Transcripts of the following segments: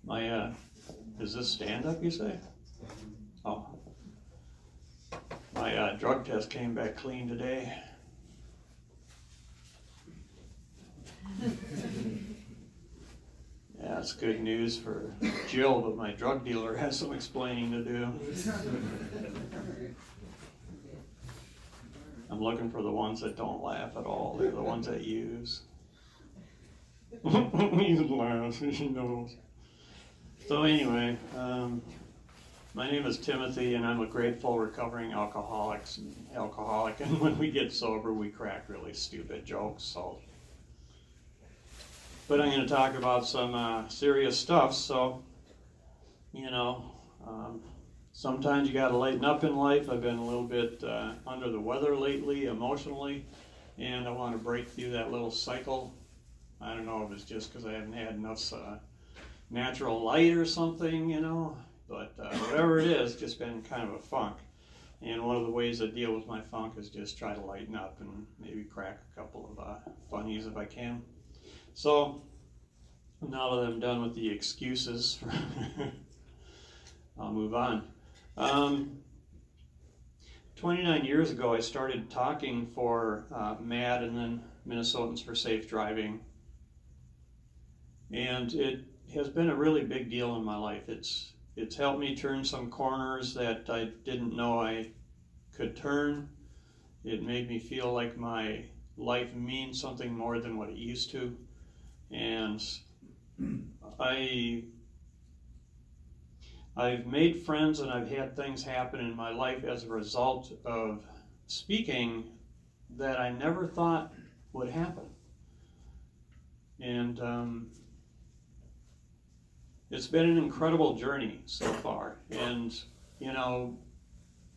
My, is this stand-up, you say? Oh. My drug test came back clean today. Yeah, it's good news for Jill, but my drug dealer has some explaining to do. I'm looking for the ones that don't laugh at all. They're the ones that use. He laughs, he knows. So anyway, my name is Timothy, and I'm a grateful recovering alcoholic. And when we get sober, we crack really stupid jokes. So, but I'm going to talk about some serious stuff. So, sometimes you got to lighten up in life. I've been a little bit under the weather lately, emotionally, and I want to break through that little cycle. I don't know if it's just because I haven't had enough natural light or something, but whatever it is, just been kind of a funk. And one of the ways I deal with my funk is just try to lighten up and maybe crack a couple of funnies if I can. So now that I'm done with the excuses, I'll move on. 29 years ago, I started talking for MAD and then Minnesotans for Safe Driving. And it has been a really big deal in my life. It's helped me turn some corners that I didn't know I could turn. It made me feel like my life means something more than what it used to. And I've made friends and I've had things happen in my life as a result of speaking that I never thought would happen. And it's been an incredible journey so far. And,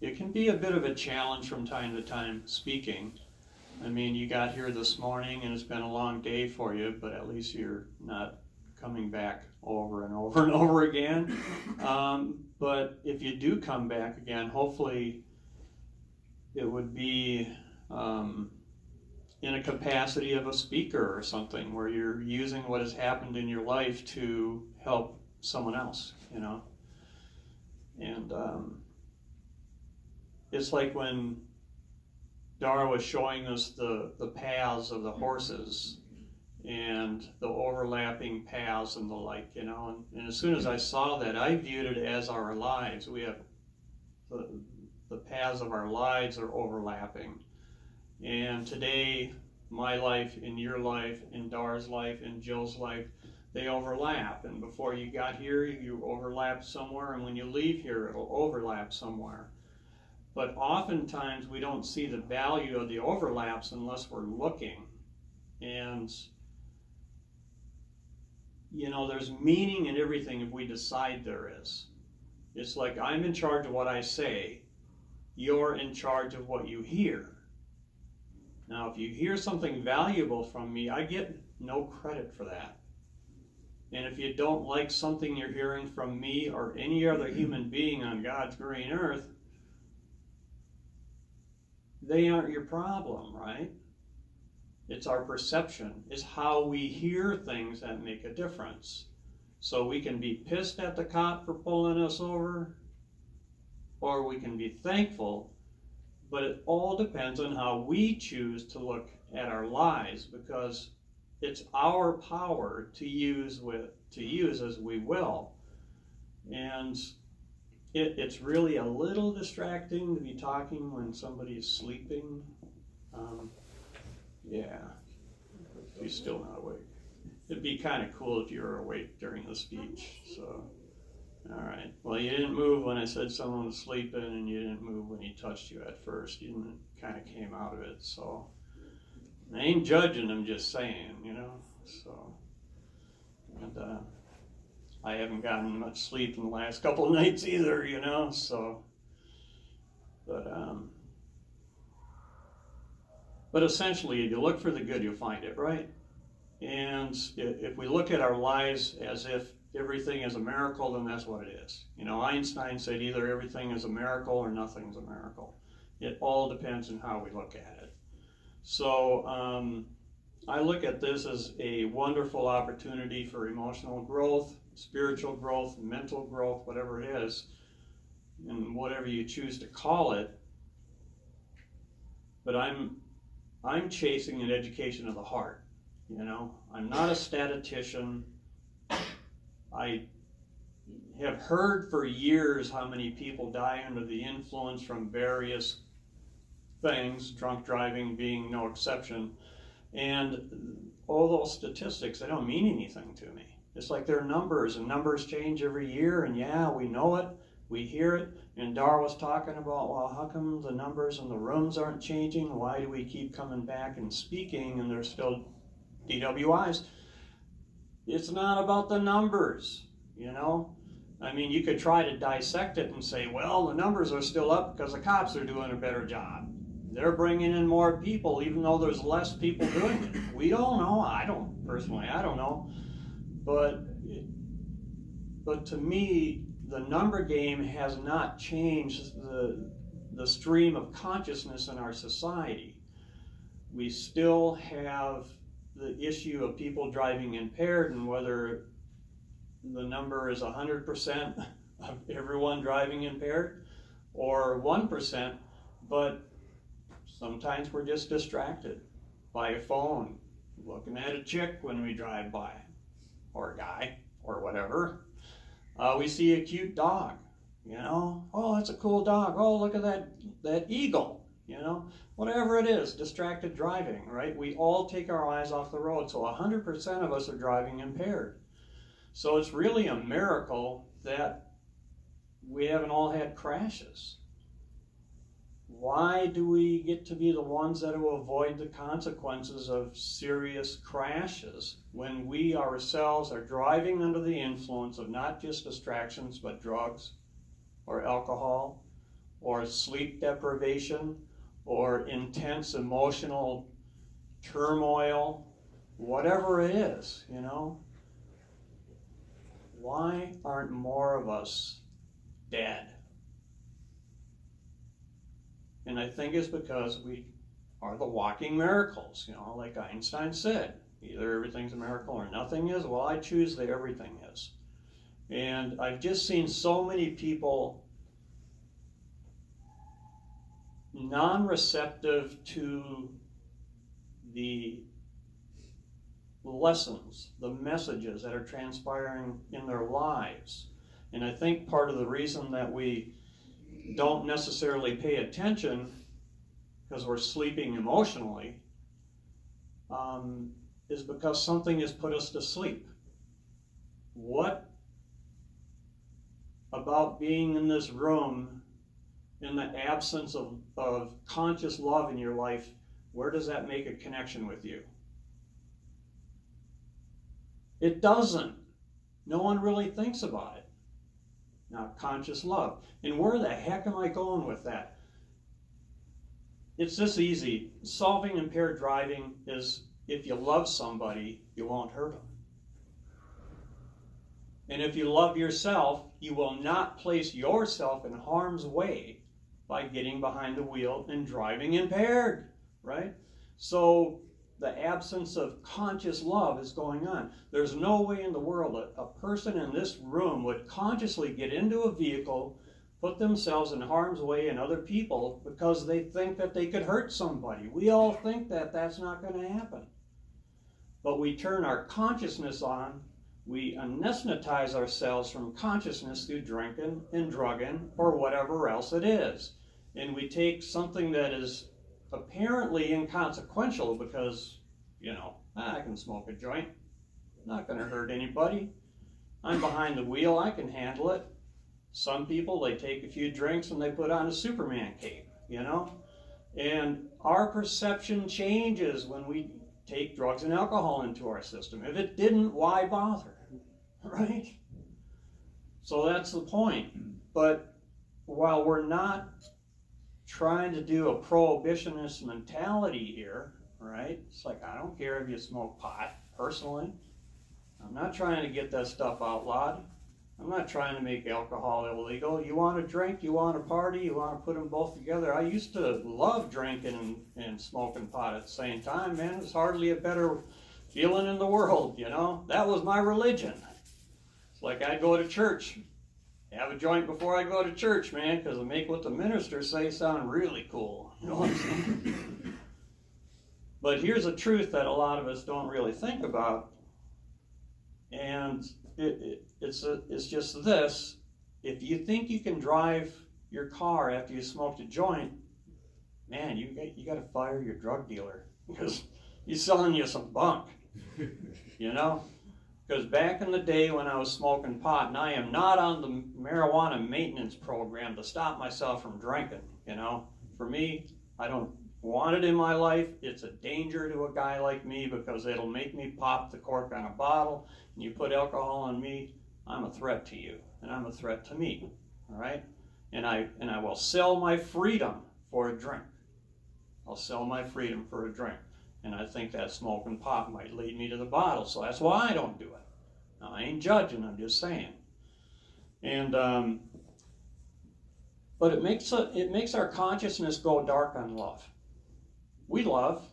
it can be a bit of a challenge from time to time speaking. I mean, you got here this morning and it's been a long day for you, but at least you're not coming back over and over and over again. But if you do come back again, hopefully it would be in a capacity of a speaker or something where you're using what has happened in your life to help someone else, And it's like when Dara was showing us the paths of the horses and the overlapping paths and the like, and as soon as I saw that, I viewed it as our lives. We have the paths of our lives are overlapping. And today, my life, in your life, in Dara's life, in Jill's life, they overlap. And before you got here, you overlapped somewhere, and when you leave here, it'll overlap somewhere. But oftentimes, we don't see the value of the overlaps unless we're looking. And, there's meaning in everything if we decide there is. It's like I'm in charge of what I say. You're in charge of what you hear. Now, if you hear something valuable from me, I get no credit for that. And if you don't like something you're hearing from me or any other human being on God's green earth, they aren't your problem, right? It's our perception. It's how we hear things that make a difference. So we can be pissed at the cop for pulling us over, or we can be thankful, but it all depends on how we choose to look at our lives, because it's our power to use as we will. And it's really a little distracting to be talking when somebody's sleeping. Yeah, if you're still not awake. It'd be kind of cool if you were awake during the speech. So, all right. Well, you didn't move when I said someone was sleeping, and you didn't move when he touched you at first. You kind of came out of it. So, I ain't judging, I'm just saying, So, and I haven't gotten much sleep in the last couple of nights either, So, but essentially, if you look for the good, you'll find it, right? And if we look at our lives as if everything is a miracle, then that's what it is. Einstein said either everything is a miracle or nothing's a miracle. It all depends on how we look at it. So I look at this as a wonderful opportunity for emotional growth, spiritual growth, mental growth, whatever it is, and whatever you choose to call it. But I'm chasing an education of the heart. You know, I'm not a statistician. I have heard for years how many people die under the influence from various things, drunk driving being no exception. And all those statistics, they don't mean anything to me. It's like they're numbers, and numbers change every year, and yeah, we know it, we hear it. And Dar was talking about, well, how come the numbers in the rooms aren't changing? Why do we keep coming back and speaking and there's still DWIs? It's not about the numbers, you know? I mean, you could try to dissect it and say, well, the numbers are still up because the cops are doing a better job. They're bringing in more people, even though there's less people doing it. We don't know. I don't know. But to me, the number game has not changed the stream of consciousness in our society. We still have the issue of people driving impaired, and whether the number is 100% of everyone driving impaired or 1%, but sometimes we're just distracted by a phone, looking at a chick when we drive by, or a guy, or whatever. We see a cute dog, you know, oh, that's a cool dog, oh, look at that eagle, you know, whatever it is, distracted driving, right? We all take our eyes off the road, so 100% of us are driving impaired. So it's really a miracle that we haven't all had crashes. Why do we get to be the ones that will avoid the consequences of serious crashes when we ourselves are driving under the influence of not just distractions, but drugs or alcohol or sleep deprivation or intense emotional turmoil, whatever it is, you know? Why aren't more of us dead? And I think it's because we are the walking miracles, you know, like Einstein said. Either everything's a miracle or nothing is. Well, I choose that everything is. And I've just seen so many people non-receptive to the lessons, the messages that are transpiring in their lives. And I think part of the reason that we don't necessarily pay attention because we're sleeping emotionally is because something has put us to sleep. What about being in this room in the absence of conscious love in your life, where does that make a connection with you? It doesn't. No one really thinks about it. Not conscious love. And where the heck am I going with that? It's this easy. Solving impaired driving is if you love somebody, you won't hurt them. And if you love yourself, you will not place yourself in harm's way by getting behind the wheel and driving impaired, right? So the absence of conscious love is going on. There's no way in the world that a person in this room would consciously get into a vehicle, put themselves in harm's way and other people because they think that they could hurt somebody. We all think that that's not going to happen. But we turn our consciousness on, we anesthetize ourselves from consciousness through drinking and drugging or whatever else it is. And we take something that is apparently inconsequential because, you know, I can smoke a joint, not going to hurt anybody. I'm behind the wheel, I can handle it. Some people, they take a few drinks and they put on a Superman cape, you know? And our perception changes when we take drugs and alcohol into our system. If it didn't, why bother, right? So that's the point. But while we're not trying to do a prohibitionist mentality here, right? It's like, I don't care if you smoke pot, personally. I'm not trying to get that stuff outlawed. I'm not trying to make alcohol illegal. You want to drink, you want to party, you want to put them both together. I used to love drinking and smoking pot at the same time, man. It's hardly a better feeling in the world, you know. That was my religion. It's like I'd go to church, have a joint before I go to church, man, because it make what the ministers say sound really cool. You know what I'm saying? But here's a truth that a lot of us don't really think about, and it's just this: if you think you can drive your car after you smoked a joint, man, you got to fire your drug dealer, because he's selling you some bunk, you know. Because back in the day when I was smoking pot, and I am not on the marijuana maintenance program to stop myself from drinking, you know. For me, I don't want it in my life. It's a danger to a guy like me, because it'll make me pop the cork on a bottle, and you put alcohol on me, I'm a threat to you, and I'm a threat to me, all right? And I will sell my freedom for a drink. I'll sell my freedom for a drink. And I think that smoking pot might lead me to the bottle, so that's why I don't do it. Now, I ain't judging, I'm just saying. And but it makes our consciousness go dark on love. We love,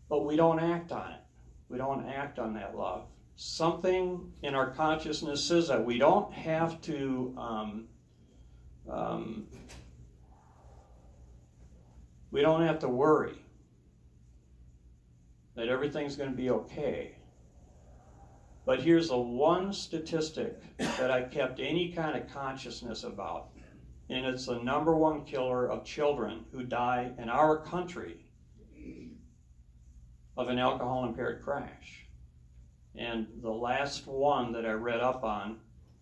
but we don't act on it. We don't act on that love. Something in our consciousness says that we don't have to worry, that everything's going to be okay. But here's the one statistic that I kept any kind of consciousness about, and it's the #1 killer of children who die in our country of an alcohol-impaired crash. And the last one that I read up on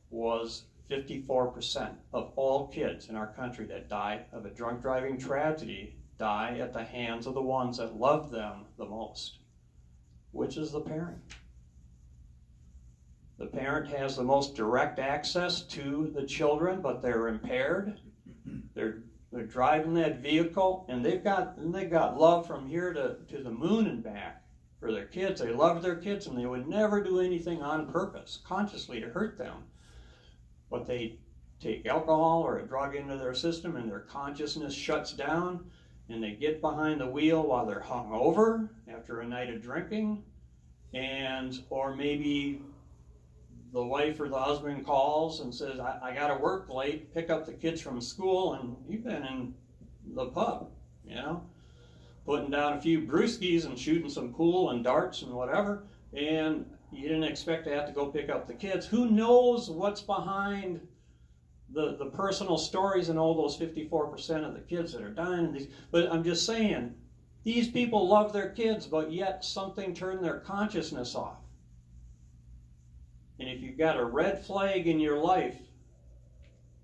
was 54% of all kids in our country that die of a drunk driving tragedy die at the hands of the ones that love them the most, which is the parent. The parent has the most direct access to the children, but they're impaired. They're driving that vehicle, and they've got love from here to the moon and back for their kids. They love their kids, and they would never do anything on purpose, consciously, to hurt them. But they take alcohol or a drug into their system, and their consciousness shuts down, and they get behind the wheel while they're hungover after a night of drinking, or maybe the wife or the husband calls and says, I got to work late, pick up the kids from school, and you've been in the pub, you know, putting down a few brewskis and shooting some pool and darts and whatever, and you didn't expect to have to go pick up the kids. Who knows what's behind the personal stories and all those 54% of the kids that are dying? But I'm just saying, these people love their kids, but yet something turned their consciousness off. And if you've got a red flag in your life,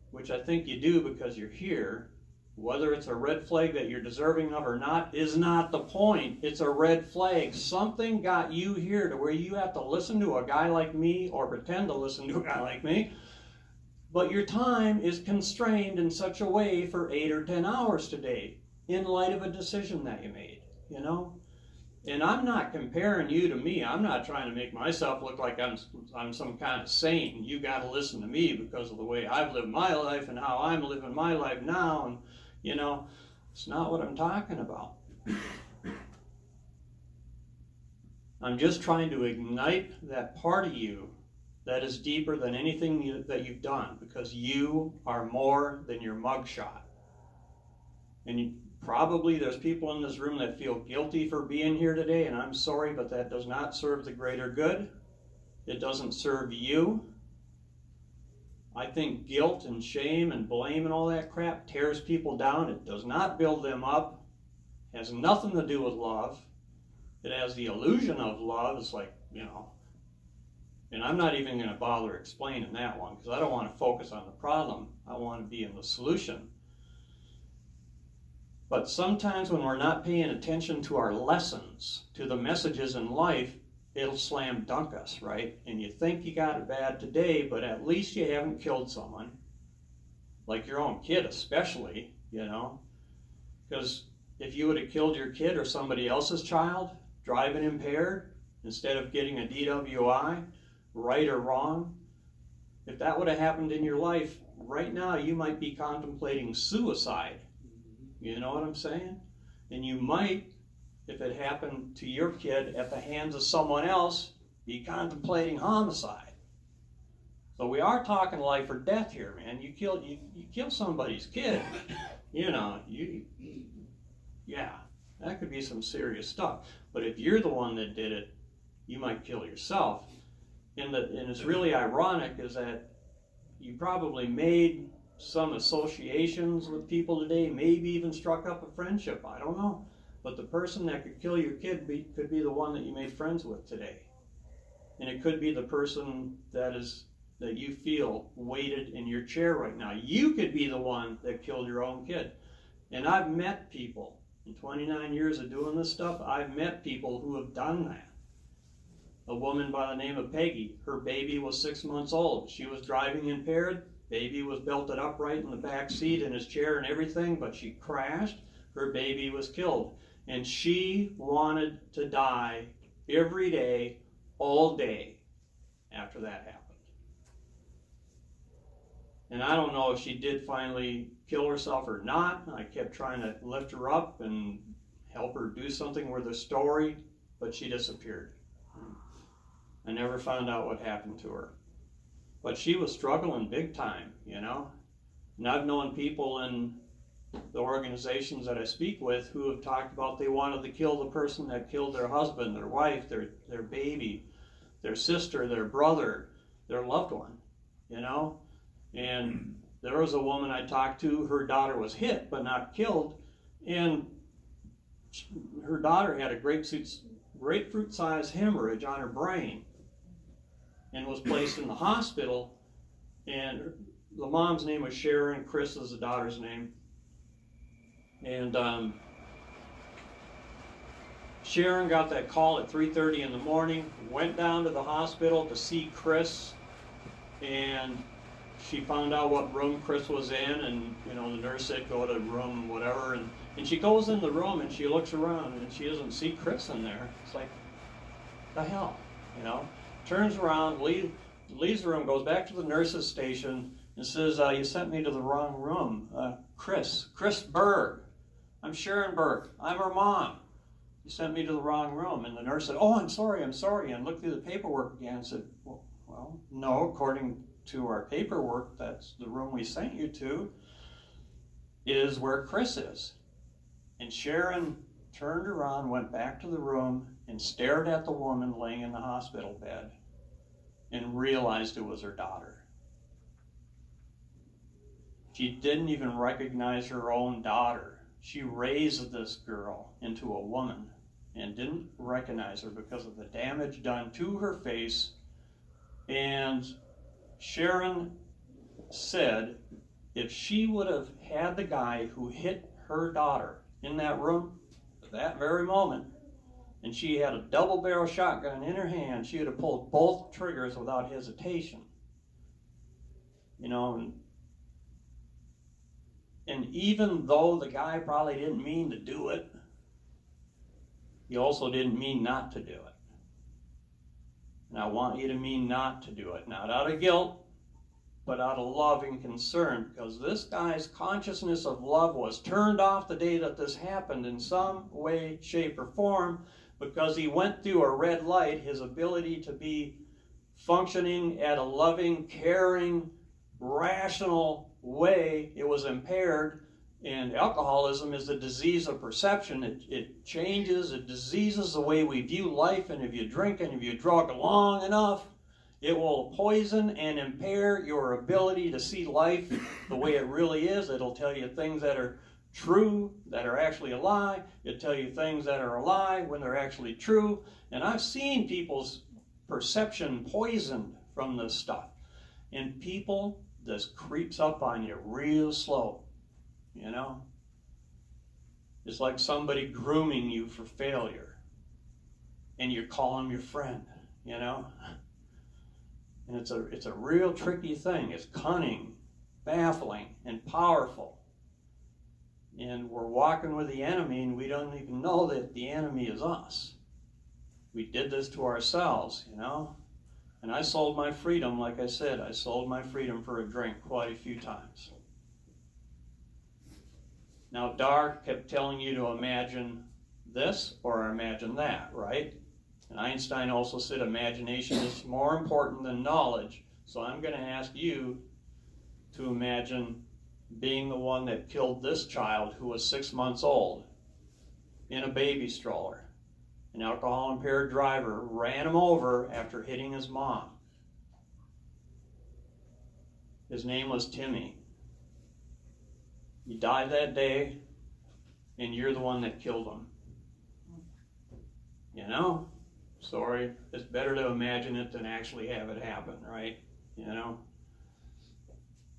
which I think you do because you're here, whether it's a red flag that you're deserving of or not is not the point. It's a red flag. Something got you here to where you have to listen to a guy like me, or pretend to listen to a guy like me, but your time is constrained in such a way for 8 or 10 hours today in light of a decision that you made, you know? And I'm not comparing you to me. I'm not trying to make myself look like I'm some kind of saint. You got to listen to me because of the way I've lived my life and how I'm living my life now. And, you know, it's not what I'm talking about. I'm just trying to ignite that part of you that is deeper than anything that you've done, because you are more than your mugshot. And probably there's people in this room that feel guilty for being here today, and I'm sorry, but that does not serve the greater good. It doesn't serve you. I think guilt and shame and blame and all that crap tears people down. It does not build them up. It has nothing to do with love. It has the illusion of love. It's like, you know, and I'm not even going to bother explaining that one, because I don't want to focus on the problem. I want to be in the solution. But sometimes when we're not paying attention to our lessons, to the messages in life, it'll slam dunk us, right? And you think you got it bad today, but at least you haven't killed someone, like your own kid especially, you know? Because if you would have killed your kid or somebody else's child, driving impaired, instead of getting a DWI, right or wrong, if that would have happened in your life, right now you might be contemplating suicide. You know what I'm saying? And you might, if it happened to your kid at the hands of someone else, be contemplating homicide. So we are talking life or death here, man. You kill somebody's kid, you know, yeah, that could be some serious stuff. But if you're the one that did it, you might kill yourself. And it's really ironic is that you probably made some associations with people today, maybe even struck up a friendship, I don't know. But the person that could kill your kid could be the one that you made friends with today. And it could be the person that you feel weighted in your chair right now. You could be the one that killed your own kid. And I've met people, in 29 years of doing this stuff, I've met people who have done that. A woman by the name of Peggy, her baby was 6 months old. She was driving impaired. Baby was belted upright in the back seat in his chair and everything, but she crashed. Her baby was killed. And she wanted to die every day, all day, after that happened. And I don't know if she did finally kill herself or not. I kept trying to lift her up and help her do something with her story, but she disappeared. I never found out what happened to her. But she was struggling big time, you know. And I've known people in the organizations that I speak with who have talked about they wanted to kill the person that killed their husband, their wife, their baby, their sister, their brother, their loved one, you know. And there was a woman I talked to, her daughter was hit but not killed, and her daughter had a grapefruit-sized hemorrhage on her brain and was placed in the hospital. And the mom's name was Sharon, Chris is the daughter's name. And Sharon got that call at 3:30 in the morning, went down to the hospital to see Chris, and she found out what room Chris was in, and you know, the nurse said go to room whatever, and she goes in the room and she looks around and she doesn't see Chris in there. It's like, the hell, you know? Turns around, leaves the room, goes back to the nurse's station and says, you sent me to the wrong room. Chris Berg. I'm Sharon Berg. I'm her mom. You sent me to the wrong room. And the nurse said, oh, I'm sorry. And looked through the paperwork again and said, well, no, according to our paperwork, that's the room we sent you to, is where Chris is. And Sharon turned around, went back to the room, and stared at the woman laying in the hospital bed and realized it was her daughter. She didn't even recognize her own daughter. She raised this girl into a woman and didn't recognize her because of the damage done to her face. And Sharon said if she would have had the guy who hit her daughter in that room at that very moment, and she had a double-barrel shotgun in her hand, she would have pulled both triggers without hesitation. You know, and even though the guy probably didn't mean to do it, he also didn't mean not to do it. And I want you to mean not to do it, not out of guilt, but out of love and concern, because this guy's consciousness of love was turned off the day that this happened in some way, shape, or form, because he went through a red light. His ability to be functioning at a loving, caring, rational way, it was impaired. And alcoholism is a disease of perception. It changes, it diseases the way we view life, and if you drink and if you drug long enough, it will poison and impair your ability to see life the way it really is. It'll tell you things that are true that are actually a lie. It'll tell you things that are a lie when they're actually true. And I've seen people's perception poisoned from this stuff. And people, this creeps up on you real slow, you know? It's like somebody grooming you for failure. And you call them your friend, you know? And it's a real tricky thing. It's cunning, baffling, and powerful. And we're walking with the enemy, and we don't even know that the enemy is us. We did this to ourselves, you know? And I sold my freedom, like I said, I sold my freedom for a drink quite a few times. Now, Dar kept telling you to imagine this or imagine that, right? And Einstein also said imagination is more important than knowledge. So I'm going to ask you to imagine being the one that killed this child who was 6 months old in a baby stroller. An alcohol-impaired driver ran him over after hitting his mom. His name was Timmy. He died that day, and you're the one that killed him. You know? Sorry, it's better to imagine it than actually have it happen, right? You know?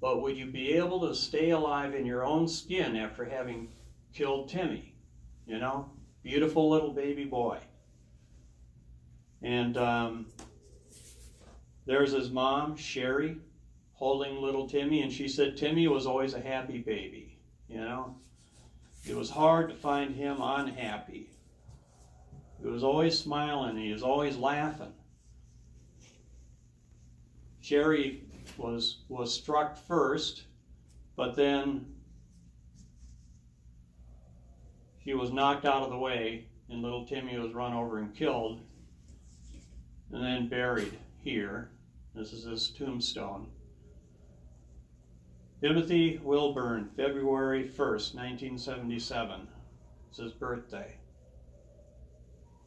But would you be able to stay alive in your own skin after having killed Timmy? You know? Beautiful little baby boy. And there's his mom, Sherry, holding little Timmy, and she said Timmy was always a happy baby, you know? It was hard to find him unhappy. He was always smiling, he was always laughing. Sherry was struck first, but then she was knocked out of the way, and little Timmy was run over and killed, and then buried here. This is his tombstone. Timothy Wilburn, February 1st, 1977. It's his birthday.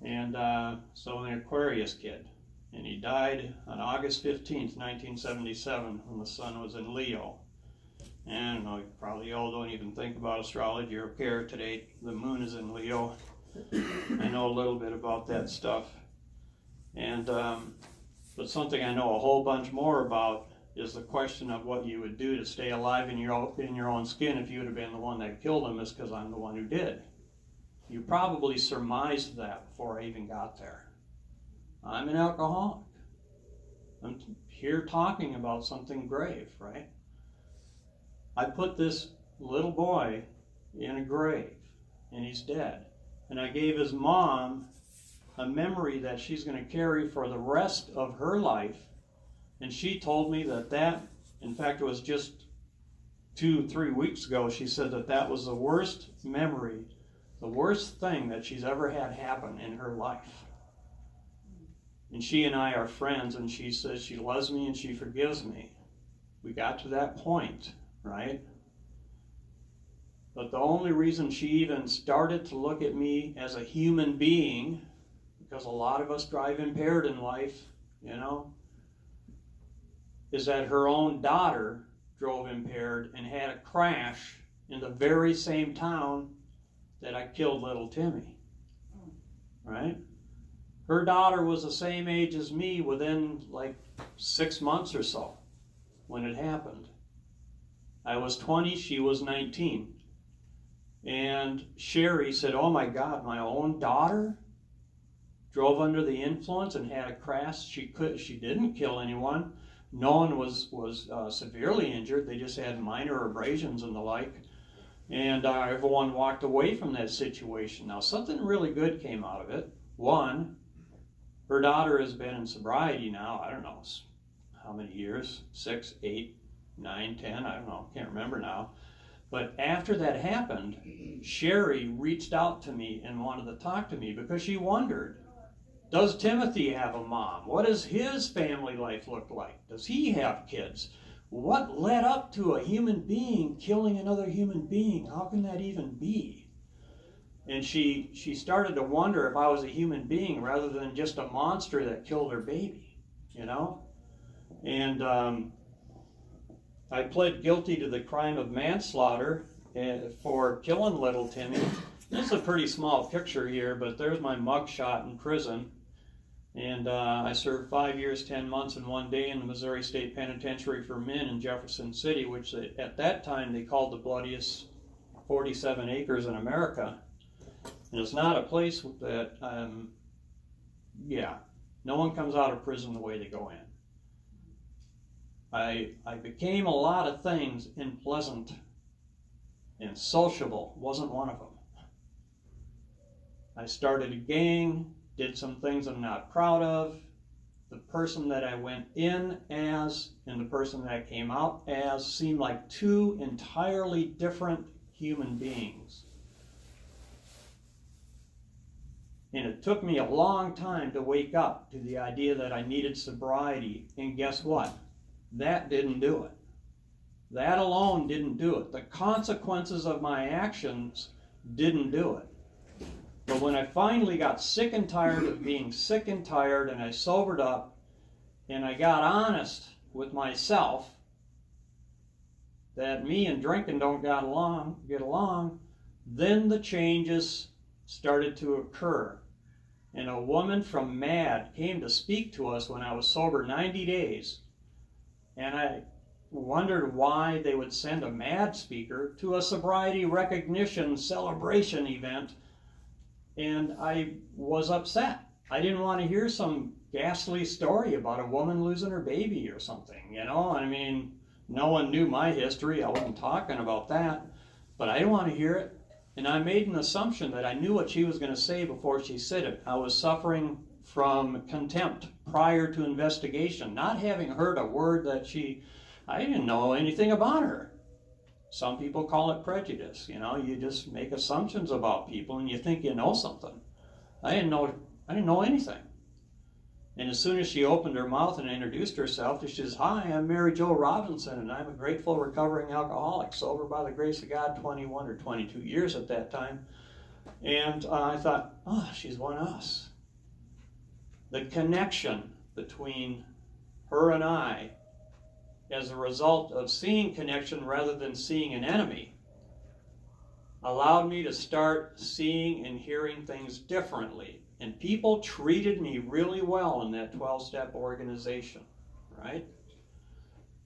And so an Aquarius kid. And he died on August 15th, 1977, when the sun was in Leo. And you probably all don't even think about astrology or care today. The moon is in Leo. I know a little bit about that stuff. And but something I know a whole bunch more about is the question of what you would do to stay alive in your own skin if you would have been the one that killed him, is because I'm the one who did. You probably surmised that before I even got there. I'm an alcoholic. I'm here talking about something grave, right? I put this little boy in a grave, and he's dead. And I gave his mom a memory that she's going to carry for the rest of her life. And she told me that, in fact, it was just 2-3 weeks ago, she said that was the worst memory, the worst thing that she's ever had happen in her life. And she and I are friends, and she says she loves me and she forgives me. We got to that point, right? But the only reason she even started to look at me as a human being, because a lot of us drive impaired in life, you know, is that her own daughter drove impaired and had a crash in the very same town that I killed little Timmy, right? Her daughter was the same age as me within like 6 months or so when it happened. I was 20, she was 19. And Sherry said, oh my God, my own daughter drove under the influence and had a crash. She didn't kill anyone. No one was severely injured. They just had minor abrasions and the like. And everyone walked away from that situation. Now, something really good came out of it. One, her daughter has been in sobriety now, I don't know how many years, 6, 8, 9, 10, I don't know, can't remember now. But after that happened, Sherry reached out to me and wanted to talk to me because she wondered, does Timothy have a mom? What does his family life look like? Does he have kids? What led up to a human being killing another human being? How can that even be? And she started to wonder if I was a human being rather than just a monster that killed her baby, you know? And I pled guilty to the crime of manslaughter for killing little Timmy. This is a pretty small picture here, but there's my mugshot in prison. And I served 5 years, 10 months, and 1 day in the Missouri State Penitentiary for Men in Jefferson City, which at that time they called the bloodiest 47 acres in America. And it's not a place that, no one comes out of prison the way they go in. I became a lot of things, and pleasant and sociable wasn't one of them. I started a gang, did some things I'm not proud of, the person that I went in as and the person that I came out as seemed like two entirely different human beings. And it took me a long time to wake up to the idea that I needed sobriety. And guess what? That didn't do it. That alone didn't do it. The consequences of my actions didn't do it. But when I finally got sick and tired of being sick and tired, and I sobered up, and I got honest with myself that me and drinking don't get along, then the changes started to occur. And a woman from MAD came to speak to us when I was sober 90 days. And I wondered why they would send a MAD speaker to a sobriety recognition celebration event. And I was upset. I didn't want to hear some ghastly story about a woman losing her baby or something, you know? I mean, no one knew my history. I wasn't talking about that. But I didn't want to hear it. And I made an assumption that I knew what she was going to say before she said it. I was suffering from contempt prior to investigation, not having heard a word that I didn't know anything about her. Some people call it prejudice. You know, you just make assumptions about people and you think you know something. I didn't know anything. And as soon as she opened her mouth and introduced herself, she says, "Hi, I'm Mary Jo Robinson, and I'm a grateful recovering alcoholic, sober by the grace of God, 21 or 22 years at that time." And I thought, oh, she's one of us. The connection between her and I, as a result of seeing connection rather than seeing an enemy, allowed me to start seeing and hearing things differently. And people treated me really well in that 12-step organization, right?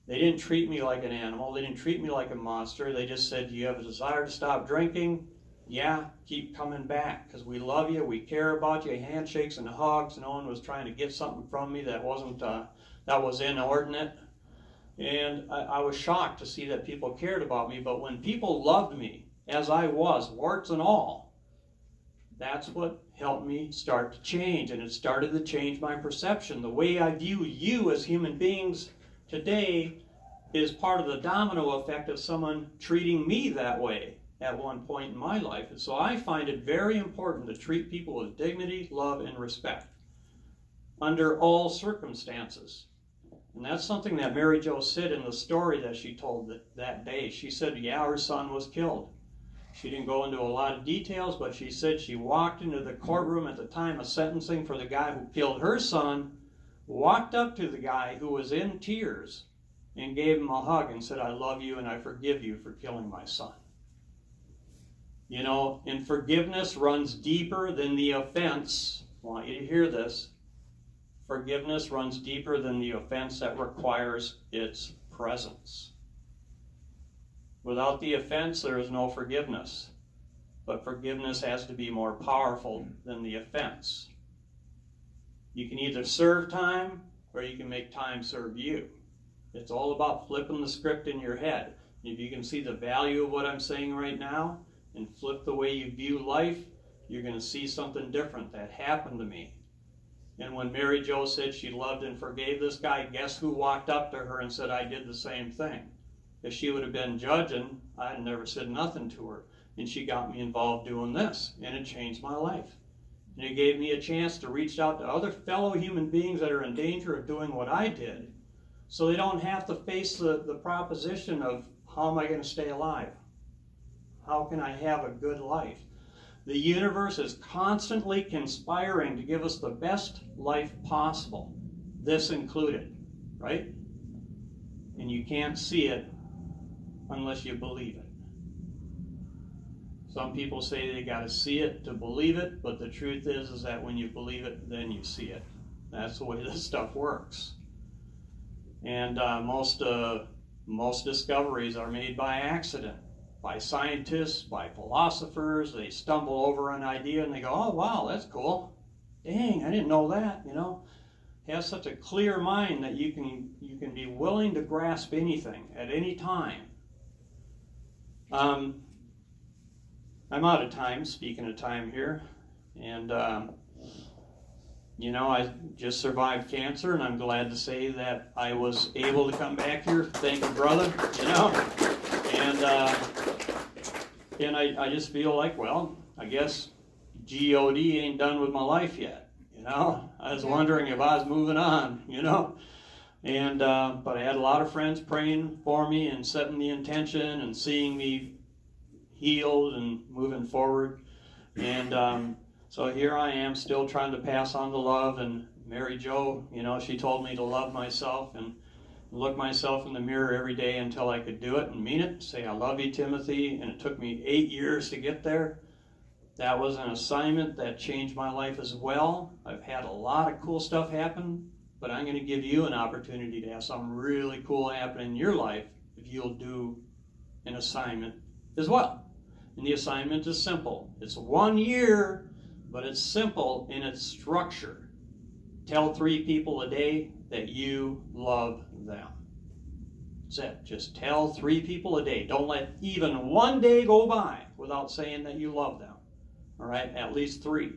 They didn't treat me like an animal. They didn't treat me like a monster. They just said, "Do you have a desire to stop drinking? Yeah, keep coming back because we love you. We care about you." Handshakes and hugs. No one was trying to get something from me that was inordinate. And I was shocked to see that people cared about me. But when people loved me as I was, warts and all, that's what helped me start to change. And it started to change my perception. The way I view you as human beings today is part of the domino effect of someone treating me that way at one point in my life. And so I find it very important to treat people with dignity, love, and respect under all circumstances. And that's something that Mary Jo said in the story that she told that day. She said, yeah, her son was killed. She didn't go into a lot of details, but she said she walked into the courtroom at the time of sentencing for the guy who killed her son, walked up to the guy who was in tears and gave him a hug and said, "I love you and I forgive you for killing my son." You know, and forgiveness runs deeper than the offense. I want you to hear this. Forgiveness runs deeper than the offense that requires its presence. Without the offense, there is no forgiveness. But forgiveness has to be more powerful than the offense. You can either serve time or you can make time serve you. It's all about flipping the script in your head. If you can see the value of what I'm saying right now and flip the way you view life, you're going to see something different. That happened to me. And when Mary Jo said she loved and forgave this guy, guess who walked up to her and said, "I did the same thing"? If she would have been judging, I'd never said nothing to her. And she got me involved doing this, and it changed my life. And it gave me a chance to reach out to other fellow human beings that are in danger of doing what I did, so they don't have to face the proposition of, how am I going to stay alive? How can I have a good life? The universe is constantly conspiring to give us the best life possible, this included, right? And you can't see it unless you believe it. Some people say they got to see it to believe it, but the truth is that when you believe it, then you see it. That's the way this stuff works. And most discoveries are made by accident, by scientists, by philosophers. They stumble over an idea and they go, "Oh, wow, that's cool. Dang, I didn't know that," you know. Have such a clear mind that you can be willing to grasp anything at any time. I'm out of time, speaking of time here, and you know, I just survived cancer, and I'm glad to say that I was able to come back here. Thank you, brother, you know. And I just feel like, well, I guess G-O-D ain't done with my life yet, you know. I was wondering if I was moving on, you know. And but I had a lot of friends praying for me and setting the intention and seeing me healed and moving forward. And so here I am still trying to pass on the love. And Mary Jo, you know, she told me to love myself and look myself in the mirror every day until I could do it and mean it. Say, I love you, Timothy. And it took me 8 years to get there. That was an assignment that changed my life as well. I've had a lot of cool stuff happen, but I'm going to give you an opportunity to have something really cool happen in your life if you'll do an assignment as well. And the assignment is simple. It's 1 year, but it's simple in its structure. Tell 3 people a day that you love them. That's it. Just tell 3 people a day. Don't let even 1 day go by without saying that you love them. All right? At least 3.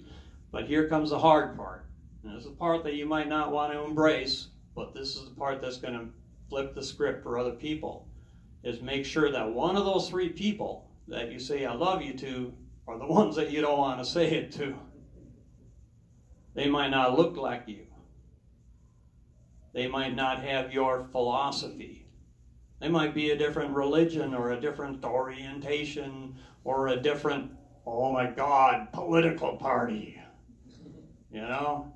But here comes the hard part. And this is the part that you might not want to embrace, but this is the part that's going to flip the script for other people, is make sure that one of those 3 people that you say I love you to are the ones that you don't want to say it to. They might not look like you. They might not have your philosophy. They might be a different religion or a different orientation or a different, oh my God, political party. You know?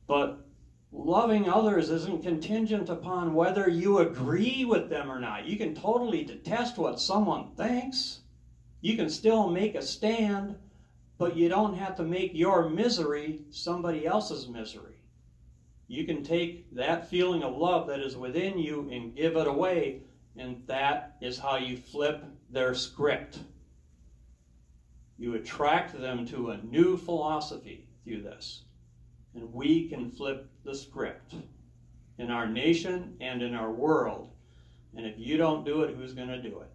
But loving others isn't contingent upon whether you agree with them or not. You can totally detest what someone thinks. You can still make a stand, but you don't have to make your misery somebody else's misery. You can take that feeling of love that is within you and give it away, and that is how you flip their script. You attract them to a new philosophy through this. And we can flip the script in our nation and in our world. And if you don't do it, who's going to do it?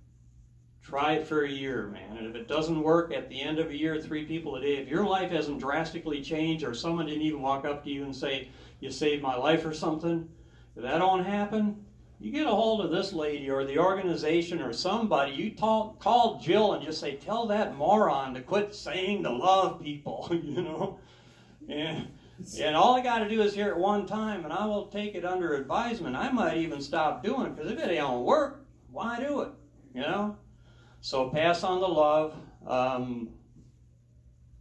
Try it for a year, man. And if it doesn't work at the end of a year, 3 people a day, if your life hasn't drastically changed or someone didn't even walk up to you and say, you saved my life or something, if that don't happen, you get a hold of this lady or the organization or somebody. You call Jill and just say, tell that moron to quit saying to love people, you know. And all I got to do is hear it one time, and I will take it under advisement. I might even stop doing it, because if it don't work, why do it? You know? So pass on the love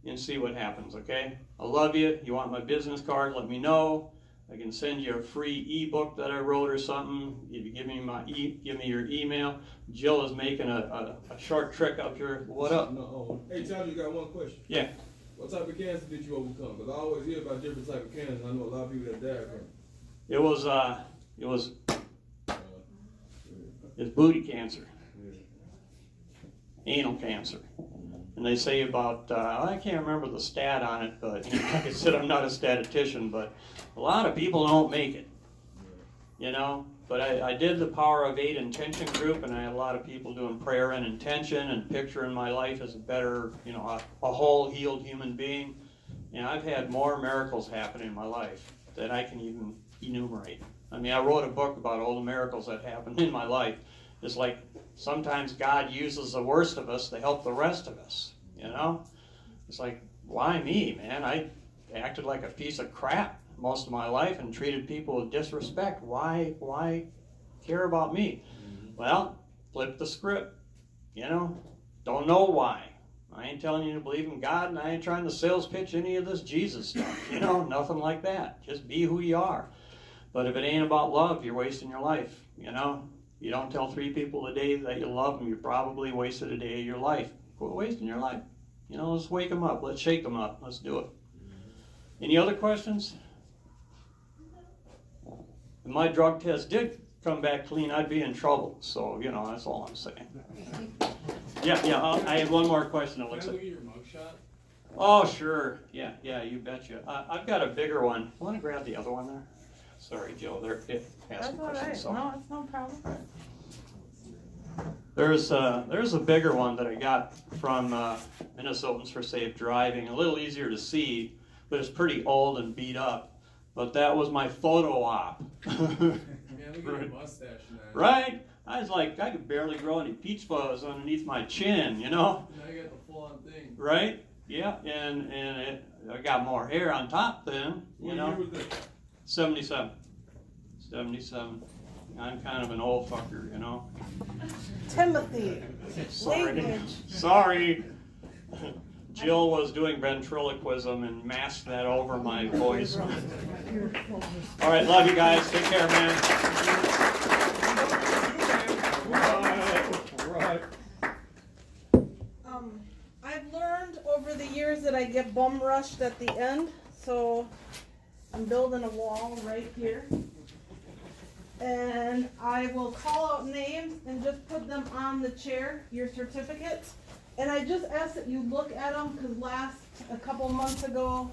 and see what happens, okay? I love you. You want my business card, let me know. I can send you a free ebook that I wrote or something. If you give me your email. Jill is making a short trick up here. What up? No. Hey, Tommy, you got one question? Yeah. What type of cancer did you overcome? Because I always hear about different type of cancer. I know a lot of people that died from it. It's booty cancer, anal cancer. And they say about, I can't remember the stat on it, but you know, like I said, I'm not a statistician, but a lot of people don't make it, you know. But I did the Power of 8 intention group, and I had a lot of people doing prayer and intention and picturing my life as a better, you know, a whole healed human being. And I've had more miracles happen in my life than I can even enumerate. I mean, I wrote a book about all the miracles that happened in my life. It's like sometimes God uses the worst of us to help the rest of us, you know? It's like, why me, man? I acted like a piece of crap most of my life and treated people with disrespect. Why care about me? Well, flip the script, you know? Don't know why. I ain't telling you to believe in God, and I ain't trying to sales pitch any of this Jesus stuff, you know? Nothing like that. Just be who you are. But if it ain't about love, you're wasting your life, you know? You don't tell 3 people a day that you love them, you probably wasted a day of your life. Quit wasting your life. You know, let's wake them up. Let's shake them up. Let's do it. Any other questions? If my drug test did come back clean, I'd be in trouble. So, you know, that's all I'm saying. Yeah, I have one more question, Alexa. Can I look at your mugshot? Oh, sure. Yeah, you betcha. I've got a bigger one. Want to grab the other one there? Sorry, Jill. They're asking questions. So. No, it's no problem. There's a bigger one that I got from Minnesotans for Safe Driving. A little easier to see, but it's pretty old and beat up. But that was my photo op. Man, we got a mustache now. Right? I was like, I could barely grow any peach fuzz underneath my chin, you know? Now you got the full-on thing. Right? Yeah, and I got more hair on top then, you What know? year was that? 77. 77. I'm kind of an old fucker, you know? Timothy. Sorry. Language. Sorry. Jill was doing ventriloquism and masked that over my voice. All right, love you guys. Take care, man. Right. I've learned over the years that I get bum rushed at the end, so I'm building a wall right here. And I will call out names and just put them on the chair, your certificates. And I just ask that you look at them, because a couple months ago,